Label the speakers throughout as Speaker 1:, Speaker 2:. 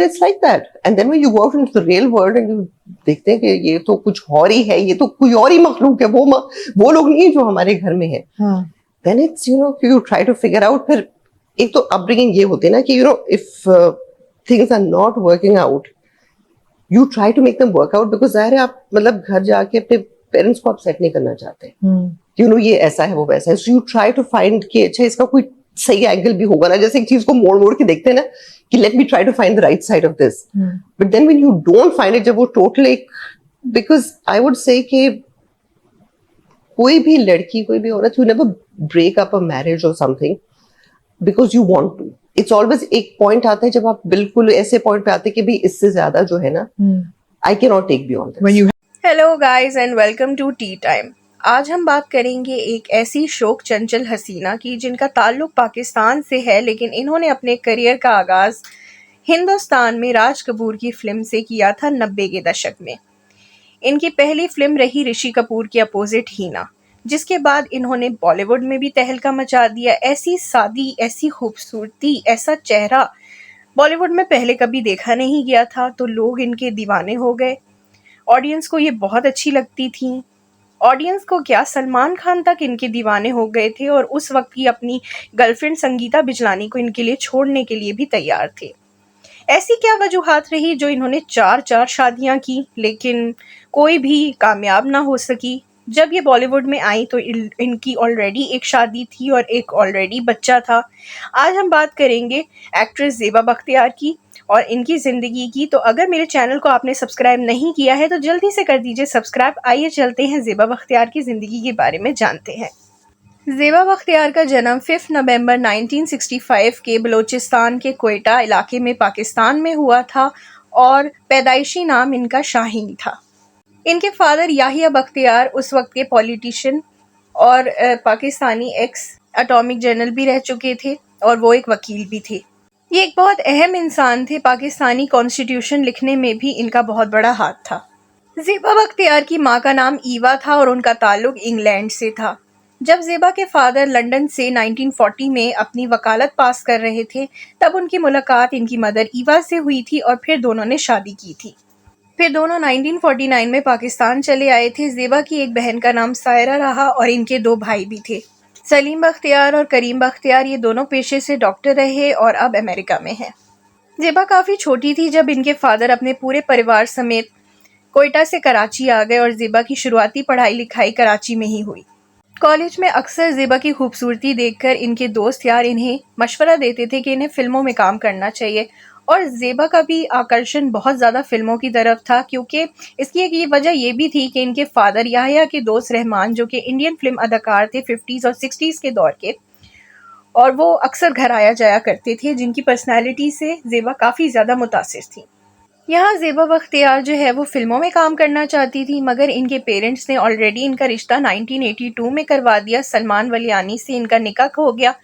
Speaker 1: It's like that. And then when you go out into the real world and you देखते हैं कि ये तो कुछ और ही है, ये तो कोई और ही मखलूक है, वो लोग नहीं है जो हमारे घर में है. Then it's, you try to figure out. फिर एक तो upbringing ये होते हैं ना कि if things are not working out, you try to make them work out because ज़ाहिर है आप मतलब घर जाके अपने पेरेंट्स को अपसेट नहीं करना चाहते. ये ऐसा है वो वैसा है. So you try to find कि अच्छा इसका कोई सही एंगल भी होगा ना, जैसे एक चीज को मोड़ मोड़ के देखते हैं ना कि let me try to find the right side of this. But then when you don't find it, जब वो टोटल एक, बिकॉज आई वुड से कि कोई भी लड़की कोई भी औरत, you never break up a marriage or something because you want to. It's always एक पॉइंट आता है जब आप बिल्कुल ऐसे पॉइंट पे आते हैं कि भाई इससे ज्यादा जो है ना, I can not take beyond this.
Speaker 2: Hello guys and welcome to tea time. आज हम बात करेंगे एक ऐसी शोक चंचल हसीना की जिनका ताल्लुक पाकिस्तान से है, लेकिन इन्होंने अपने करियर का आगाज़ हिंदुस्तान में राज कपूर की फिल्म से किया था 90 के दशक में. इनकी पहली फिल्म रही ऋषि कपूर के अपोजिट हीना, जिसके बाद इन्होंने बॉलीवुड में भी तहलका मचा दिया. ऐसी सादी, ऐसी खूबसूरती, ऐसा चेहरा बॉलीवुड में पहले कभी देखा नहीं गया था, तो लोग इनके दीवाने हो गए. ऑडियंस को ये बहुत अच्छी लगती थी. ऑडियंस को क्या, सलमान खान तक इनके दीवाने हो गए थे और उस वक्त की अपनी गर्लफ्रेंड संगीता बिजलानी को इनके लिए छोड़ने के लिए भी तैयार थे. ऐसी क्या वजूहात रही जो इन्होंने 4 शादियां की, लेकिन कोई भी कामयाब ना हो सकी. जब ये बॉलीवुड में आई तो इनकी ऑलरेडी एक शादी थी और एक ऑलरेडी बच्चा था. आज हम बात करेंगे एक्ट्रेस ज़ेबा बख्तियार की और इनकी ज़िंदगी की. तो अगर मेरे चैनल को आपने सब्सक्राइब नहीं किया है तो जल्दी से कर दीजिए सब्सक्राइब. आइए चलते हैं ज़ेबा बख्तियार की ज़िंदगी के बारे में जानते हैं. ज़ेबा बख्तियार का जन्म 5 नवंबर 1965 के बलूचिस्तान के क्वेटा इलाके में पाकिस्तान में हुआ था और पैदाइशी नाम इनका शाहीन था. इनके फादर याहिया बख्तियार उस वक्त के पॉलिटिशियन और पाकिस्तानी एक्स एटॉमिक जनरल भी रह चुके थे और वो एक वकील भी थे. ये एक बहुत अहम इंसान थे. पाकिस्तानी कॉन्स्टिट्यूशन लिखने में भी इनका बहुत बड़ा हाथ था. ज़ेबा बख्तियार की माँ का नाम ईवा था और उनका ताल्लुक इंग्लैंड से था. जब ज़ेबा के फादर लंदन से 1940 में अपनी वकालत पास कर रहे थे, तब उनकी मुलाकात इनकी मदर ईवा से हुई थी और फिर दोनों ने शादी की थी. फिर दोनों 1949 में पाकिस्तान चले आए थे. ज़ेबा की एक बहन का नाम सायरा रहा और इनके 2 भाई भी थे, सलीम बख्तियार और करीम बख्तियार. ये दोनों पेशे से डॉक्टर रहे और अब अमेरिका में हैं. ज़ेबा काफ़ी छोटी थी जब इनके फादर अपने पूरे परिवार समेत कोयटा से कराची आ गए और ज़ेबा की शुरुआती पढ़ाई लिखाई कराची में ही हुई. कॉलेज में अक्सर ज़ेबा की खूबसूरती देखकर इनके दोस्त यार इन्हें मशवरा देते थे कि इन्हें फिल्मों में काम करना चाहिए. और ज़ेबा का भी आकर्षण बहुत ज़्यादा फिल्मों की तरफ था, क्योंकि इसकी एक ये वजह ये भी थी कि इनके फादर याहिया के दोस्त रहमान, जो कि इंडियन फिल्म अदाकार थे 50s और 60s के दौर के, और वो अक्सर घर आया जाया करते थे, जिनकी पर्सनैलिटी से ज़ेबा काफ़ी ज़्यादा मुतासिर थी. यहाँ ज़ेबा बख्तियार जो है वो फिल्मों में काम करना चाहती थी, मगर इनके पेरेंट्स ने ऑलरेडी इनका रिश्ता 1982 में करवा दिया. सलमान वलियानी से इनका निकाह हो गया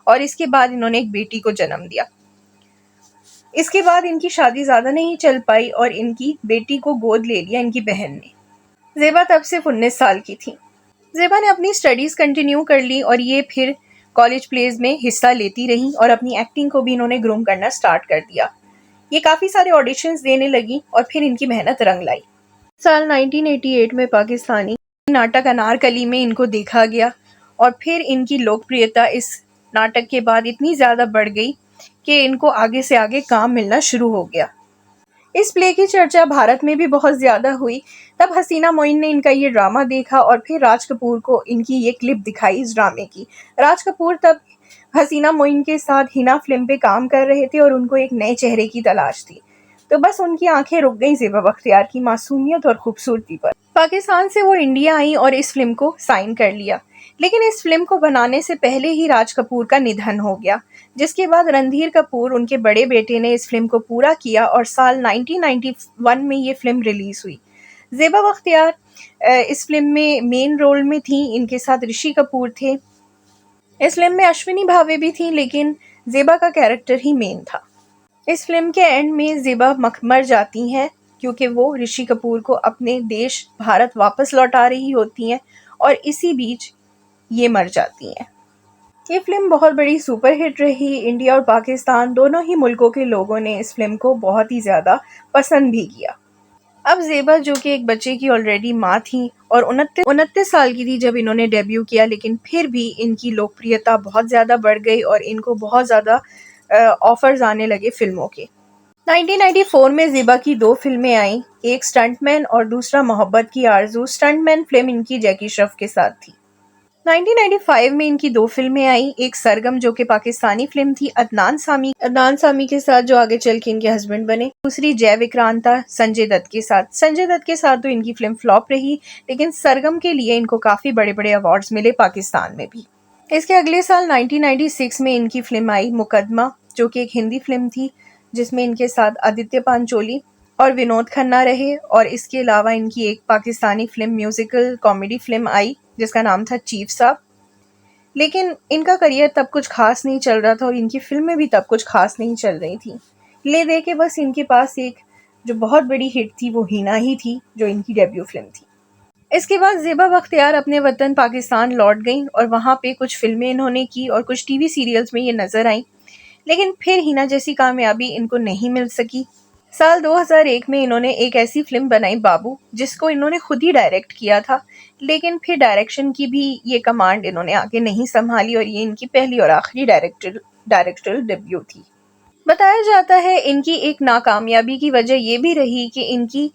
Speaker 2: और इसके बाद इन्होंने एक बेटी को जन्म दिया. इसके बाद इनकी शादी ज़्यादा नहीं चल पाई और इनकी बेटी को गोद ले लिया इनकी बहन ने. ज़ेबा तब सिर्फ 19 साल की थी. ज़ेबा ने अपनी स्टडीज़ कंटिन्यू कर ली और ये फिर कॉलेज प्लेज में हिस्सा लेती रहीं और अपनी एक्टिंग को भी इन्होंने ग्रूम करना स्टार्ट कर दिया. ये काफ़ी सारे ऑडिशंस देने लगी और फिर इनकी मेहनत रंग लाई. साल 1988 में पाकिस्तानी नाटक अनारकली में इनको देखा गया और फिर इनकी लोकप्रियता इस नाटक के बाद इतनी ज़्यादा बढ़ गई कि इनको आगे से आगे काम मिलना शुरू हो गया. इस प्ले की चर्चा भारत में भी बहुत ज़्यादा हुई. तब हसीना मोइन ने इनका ये ड्रामा देखा और फिर राज कपूर को इनकी ये क्लिप दिखाई इस ड्रामे की. राज कपूर तब हसीना मोइन के साथ हिना फिल्म पे काम कर रहे थे और उनको एक नए चेहरे की तलाश थी. तो बस उनकी आंखें रुक गई ज़ेबा बख्तियार की मासूमियत और खूबसूरती पर. पाकिस्तान से वो इंडिया आई और इस फिल्म को साइन कर लिया. लेकिन इस फिल्म को बनाने से पहले ही राज कपूर का निधन हो गया, जिसके बाद रणधीर कपूर, उनके बड़े बेटे, ने इस फिल्म को पूरा किया और साल 1991 में ये फिल्म रिलीज हुई. ज़ेबा बख्तियार इस फिल्म में मेन रोल में थी. इनके साथ ऋषि कपूर थे. इस फिल्म में अश्विनी भावे भी थी, लेकिन ज़ेबा का कैरेक्टर ही मेन था. इस फिल्म के एंड में ज़ेबा मर जाती हैं क्योंकि वो ऋषि कपूर को अपने देश भारत वापस लौटा रही होती हैं और इसी बीच ये मर जाती हैं. ये फिल्म बहुत बड़ी सुपरहिट रही। इंडिया और पाकिस्तान दोनों ही मुल्कों के लोगों ने इस फिल्म को बहुत ही ज़्यादा पसंद भी किया। अब ज़ेबा जो कि एक बच्चे की ऑलरेडी माँ थी और 29 साल की थी जब इन्होंने डेब्यू किया, लेकिन फिर भी इनकी लोकप्रियता बहुत ज़्यादा बढ़ गई और इनको बहुत ज़्यादा ऑफर्स आने लगे फिल्मों के। 1994 में ज़ेबा की 2 फिल्में आईं, एक स्टंटमैन और दूसरा मोहब्बत की आरज़ू। स्टंटमैन फिल्म इनकी जैकी श्रॉफ के साथ थी। 1995 में इनकी 2 फिल्में आईं, एक सरगम जो कि पाकिस्तानी फिल्म थी अदनान सामी के साथ जो आगे चल के इनके हस्बैंड बने, दूसरी जय विक्रांता संजय दत्त के साथ। संजय दत्त के साथ तो इनकी फिल्म फ्लॉप रही, लेकिन सरगम के लिए इनको काफ़ी बड़े-बड़े अवार्ड्स मिले पाकिस्तान में भी। इसके अगले साल 1996 में इनकी फिल्म आई मुकदमा, जो कि एक हिंदी फिल्म थी जिसमें इनके साथ आदित्य पांचोली और विनोद खन्ना रहे, और इसके अलावा इनकी एक Pakistani film musical comedy film आई जिसका नाम था चीफ साहब। लेकिन इनका करियर तब कुछ खास नहीं चल रहा था और इनकी फिल्में भी तब कुछ खास नहीं चल रही थी। ले दे के बस इनके पास एक जो बहुत बड़ी हिट थी वो हिना ही थी, जो इनकी डेब्यू फिल्म थी। इसके बाद ज़ेबा बख्तियार अपने वतन पाकिस्तान लौट गईं और वहाँ पे कुछ फिल्में इन्होंने की और कुछ टीवी सीरियल्स में ये नज़र आईं, लेकिन फिर हिना जैसी कामयाबी इनको नहीं मिल सकी। साल 2001 में इन्होंने एक ऐसी फिल्म बनाई बाबू, जिसको इन्होंने खुद ही डायरेक्ट किया था, लेकिन फिर डायरेक्शन की भी ये कमांड इन्होंने आगे नहीं संभाली और ये इनकी पहली और आखिरी डायरेक्टरल डेब्यू थी। बताया जाता है इनकी एक नाकामयाबी की वजह ये भी रही कि इनकी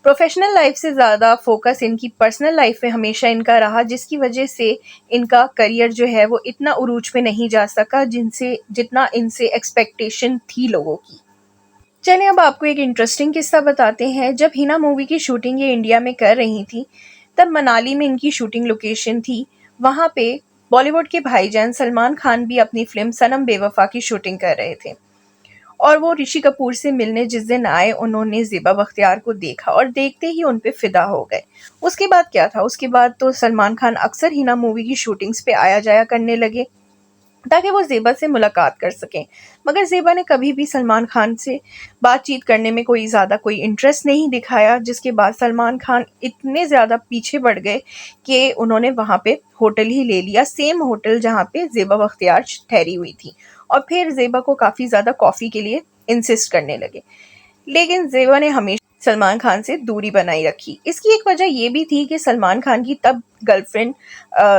Speaker 2: प्रोफेशनल लाइफ से ज़्यादा फोकस इनकी पर्सनल लाइफ में हमेशा इनका रहा, जिसकी वजह से इनका करियर जो है वो इतना उरूज पे नहीं जा सका जितना इनसे एक्सपेक्टेशन थी लोगों की। चलिए अब आपको एक इंटरेस्टिंग किस्सा बताते हैं। जब हिना मूवी की शूटिंग ये इंडिया में कर रही थी, तब मनाली में इनकी शूटिंग लोकेशन थी। वहाँ पे बॉलीवुड के भाईजान सलमान खान भी अपनी फिल्म सनम बेवफा की शूटिंग कर रहे थे और वो ऋषि कपूर से मिलने जिस दिन आए, उन्होंने ज़ेबा बख्तियार को देखा और देखते ही उन पे फिदा हो गए। उसके बाद क्या था, उसके बाद तो सलमान खान अक्सर हिना मूवी की शूटिंग्स पे आया जाया करने लगे ताकि वो ज़ेबा से मुलाकात कर सकें, मगर ज़ेबा ने कभी भी सलमान खान से बातचीत करने में कोई इंटरेस्ट नहीं दिखाया, जिसके बाद सलमान खान इतने ज़्यादा पीछे बढ़ गए कि उन्होंने वहाँ पे होटल ही ले लिया, सेम होटल जहाँ पे ज़ेबा बख्तियार ठहरी हुई थी, और फिर ज़ेबा को काफ़ी ज़्यादा कॉफ़ी के लिए इंसिस्ट करने लगे। लेकिन ज़ेबा ने हमेशा सलमान खान से दूरी बनाई रखी। इसकी एक वजह ये भी थी कि सलमान खान की तब गर्लफ्रेंड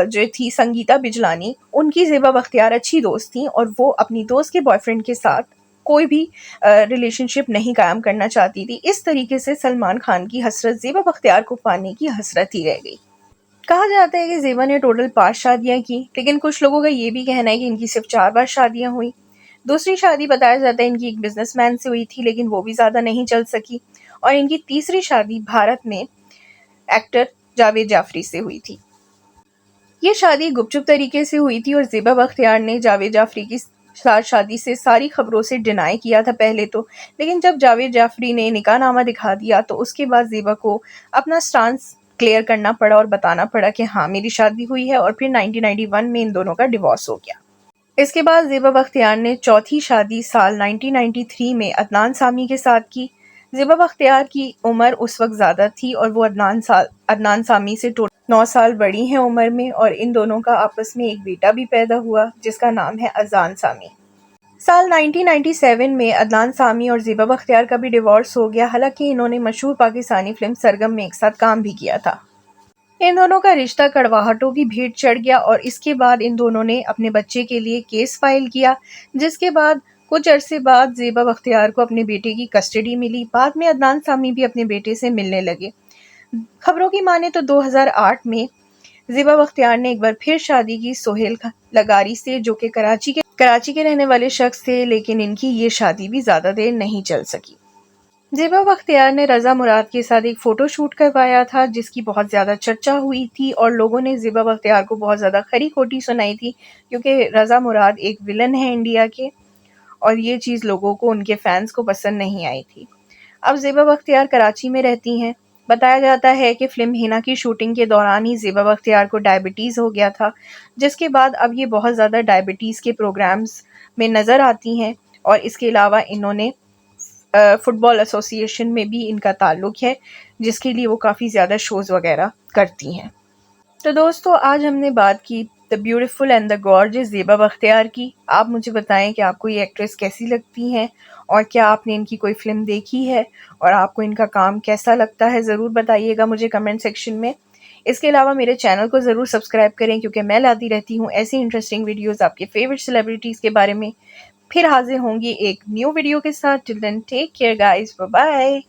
Speaker 2: जो थी संगीता बिजलानी, उनकी ज़ेबा बख्तियार अच्छी दोस्त थी और वो अपनी दोस्त के बॉयफ्रेंड के साथ कोई भी रिलेशनशिप नहीं कायम करना चाहती थी। इस तरीके से सलमान खान की हसरत ज़ेबा बख्तियार को पाने की हसरत ही रह गई। कहा जाता है कि ज़ेबा ने टोटल 5 शादियाँ की, लेकिन कुछ लोगों का ये भी कहना है कि इनकी सिर्फ 4 बार शादियाँ हुई। दूसरी शादी बताया जाता है इनकी एक बिजनेसमैन से हुई थी, लेकिन वो भी ज़्यादा नहीं चल सकी, और इनकी तीसरी शादी भारत में एक्टर जावेद जाफरी से हुई थी। ये शादी गुपचुप तरीके से हुई थी और ज़ेबा बख्तियार ने जावेद जाफरी की साथ शादी से सारी खबरों से डिनाई किया था पहले तो, लेकिन जब जावेद जाफरी ने निकाहनामा दिखा दिया तो उसके बाद ज़ेबा को अपना स्टांस क्लियर करना पड़ा और बताना पड़ा कि हाँ मेरी शादी हुई है, और फिर 1991 में इन दोनों का डिवोर्स हो गया। इसके बाद ज़ेबा बख्तियार ने चौथी शादी साल 1993 में अदनान सामी के साथ की। ज़ेबा बख्तियार की उम्र उस वक्त ज़्यादा थी और वो अदनान सामी से 9 साल बड़ी हैं उम्र में, और इन दोनों का आपस में एक बेटा भी पैदा हुआ जिसका नाम है अजान सामी। साल 1997 में अदनान सामी और ज़ेबा बख्तियार का भी डिवोर्स हो गया, हालांकि इन्होंने मशहूर पाकिस्तानी फिल्म सरगम में एक साथ काम भी किया था। इन दोनों का रिश्ता कड़वाहटों की भेंट चढ़ गया और इसके बाद इन दोनों ने अपने बच्चे के लिए केस फाइल किया, जिसके बाद कुछ अरसे बाद ज़ेबा बख्तियार को अपने बेटे की कस्टडी मिली। बाद में अदनान सामी भी अपने बेटे से मिलने लगे। खबरों की माने तो 2008 में ज़ेबा बख्तियार ने एक बार फिर शादी की सोहेल लगारी से, जो कि कराची के रहने वाले शख्स थे, लेकिन इनकी ये शादी भी ज़्यादा देर नहीं चल सकी। ज़ेबा बख्तियार ने रज़ा मुराद के साथ एक फ़ोटो शूट करवाया था जिसकी बहुत ज़्यादा चर्चा हुई थी और लोगों ने ज़ेबा बख्तियार को बहुत ज़्यादा खरी-खोटी सुनाई थी, क्योंकि रज़ा मुराद एक विलन है इंडिया के, और ये चीज़ लोगों को, उनके फैंस को पसंद नहीं आई थी। अब ज़ेबा बख्तियार कराची में रहती हैं। बताया जाता है कि फ़िल्म हिना की शूटिंग के दौरान ही ज़ेबा बख्तियार को डायबिटीज़ हो गया था, जिसके बाद अब ये बहुत ज़्यादा डायबिटीज़ के प्रोग्राम्स में नज़र आती हैं, और इसके अलावा इन्होंने फुटबॉल एसोसिएशन में भी इनका ताल्लुक है, जिसके लिए वो काफ़ी ज़्यादा शोज़ वगैरह करती हैं। तो दोस्तों आज हमने बात की the beautiful and the gorgeous Zeba Bakhtiyar की। आप मुझे बताएं कि आपको ये एक्ट्रेस कैसी लगती हैं और क्या आपने इनकी कोई फ़िल्म देखी है और आपको इनका काम कैसा लगता है, ज़रूर बताइएगा मुझे कमेंट सेक्शन में। इसके अलावा मेरे चैनल को ज़रूर सब्सक्राइब करें क्योंकि मैं लाती रहती हूँ ऐसी इंटरेस्टिंग वीडियोज़ आपके फेवरेट सेलिब्रिटीज़ के बारे में। फिर हाजिर होंगी एक न्यू वीडियो के साथ। Till then take care guys, bye bye.